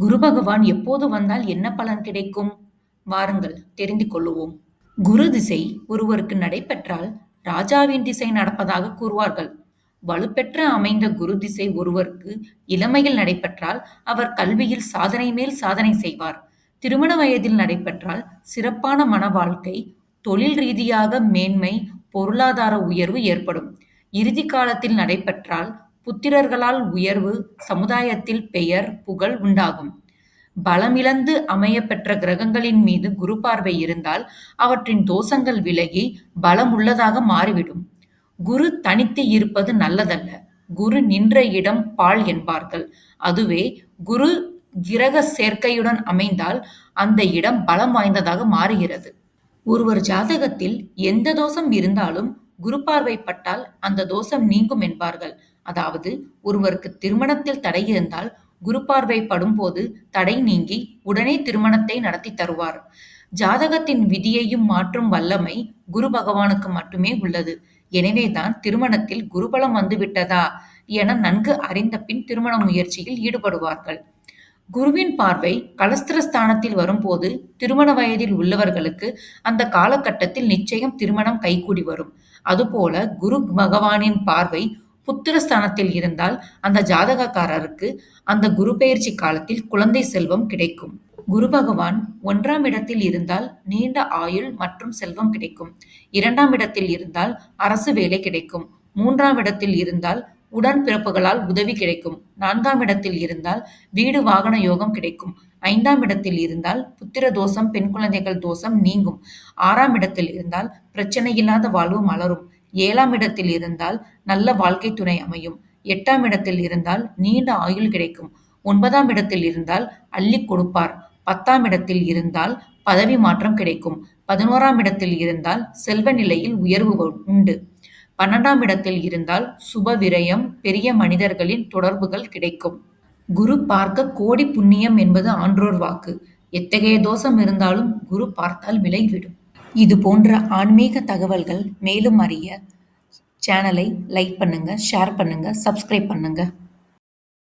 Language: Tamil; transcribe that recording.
குரு பகவான் எப்போது வந்தால் என்ன பலன் கிடைக்கும்? வாருங்கள் தெரிந்து கொள்ளுவோம். குரு திசை ஒருவருக்கு நடைபெற்றால் ராஜாவின் திசை நடப்பதாக கூறுவார்கள். வலுப்பெற்று அமைந்த குரு திசை ஒருவருக்கு இளமையில் நடைபெற்றால் அவர் கல்வியில் சாதனை மேல் சாதனை செய்வார். திருமண வயதில் நடைபெற்றால் சிறப்பான மன வாழ்க்கை, தொழில் ரீதியாக மேன்மை, பொருளாதார உயர்வு ஏற்படும். இறுதி காலத்தில் நடைபெற்றால் புத்திரர்களால் உயர்வு, சமுதாயத்தில் பெயர், புகழ் உண்டாகும். பலமிழந்து அமையப்பெற்ற கிரகங்களின் மீது குரு பார்வை இருந்தால் அவற்றின் தோஷங்கள் விலகி பலமுள்ளதாக மாறிவிடும். குரு தனித்து இருப்பது நல்லதல்ல. குரு நின்ற இடம் பாழ் என்பார்கள். அதுவே குரு கிரக சேர்க்கையுடன் அமைந்தால் அந்த இடம் பலம் வாய்ந்ததாக மாறுகிறது. ஒருவர் ஜாதகத்தில் எந்த தோஷம் இருந்தாலும் குரு பார்வை பட்டால் அந்த தோஷம் நீங்கும் என்பார்கள். அதாவது ஒருவருக்கு திருமணத்தில் தடை இருந்தால் குரு பார்வை படும்போது தடை நீங்கி உடனே திருமணத்தை நடத்தி தருவார். ஜாதகத்தின் விதியையும் மாற்றும் வல்லமை குரு பகவானுக்கு மட்டுமே உள்ளது. எனவேதான் திருமணத்தில் குருபலம் வந்துவிட்டதா என நன்கு அறிந்த பின் திருமண முயற்சியில் ஈடுபடுவார்கள். குருவின் பார்வை கலஸ்திரஸ்தானத்தில் வரும்போது திருமண வயதில் உள்ளவர்களுக்கு அந்த காலகட்டத்தில் நிச்சயம் திருமணம் கைகூடி வரும். அதுபோல குரு பகவானின் பார்வை புத்திரஸ்தானத்தில் இருந்தால் அந்த ஜாதகக்காரருக்கு அந்த குரு பெயர்ச்சி காலத்தில் குழந்தை செல்வம் கிடைக்கும். குரு பகவான் 1ஆம் இடத்தில் இருந்தால் நீண்ட ஆயுள் மற்றும் செல்வம் கிடைக்கும். 2ஆம் இடத்தில் இருந்தால் அரசு வேலை கிடைக்கும். 3ஆம் இடத்தில் இருந்தால் உடன் பிறப்புகளால் உதவி கிடைக்கும். 4ஆம் இடத்தில் இருந்தால் வீடு வாகன யோகம் கிடைக்கும். 5ஆம் இடத்தில் இருந்தால் புத்திர தோஷம், பெண் குழந்தைகள் தோஷம் நீங்கும். 6ஆம் இடத்தில் இருந்தால் பிரச்சனை இல்லாத வாழ்வு மலரும். 7ஆம் இடத்தில் இருந்தால் நல்ல வாழ்க்கை துணை அமையும். 8ஆம் இடத்தில் இருந்தால் நீண்ட ஆயுள் கிடைக்கும். 9ஆம் இடத்தில் இருந்தால் அள்ளி கொடுப்பார். 10ஆம் இடத்தில் இருந்தால் பதவி மாற்றம் கிடைக்கும். 11ஆம் இடத்தில் இருந்தால் செல்வ நிலையில் உயர்வு உண்டு. 12ஆம் இடத்தில் இருந்தால் சுப விரயம், பெரிய மனிதர்களின் தொடர்புகள் கிடைக்கும். குரு பார்க்க கோடி புண்ணியம் என்பது ஆன்றோர் வாக்கு. எத்தகைய தோஷம் இருந்தாலும் குரு பார்த்தால் விலகிவிடும். இது போன்ற ஆன்மீக தகவல்கள் மேலும் அறிய சேனலை லைக் பண்ணுங்க, ஷேர் பண்ணுங்க, சப்ஸ்கிரைப் பண்ணுங்க.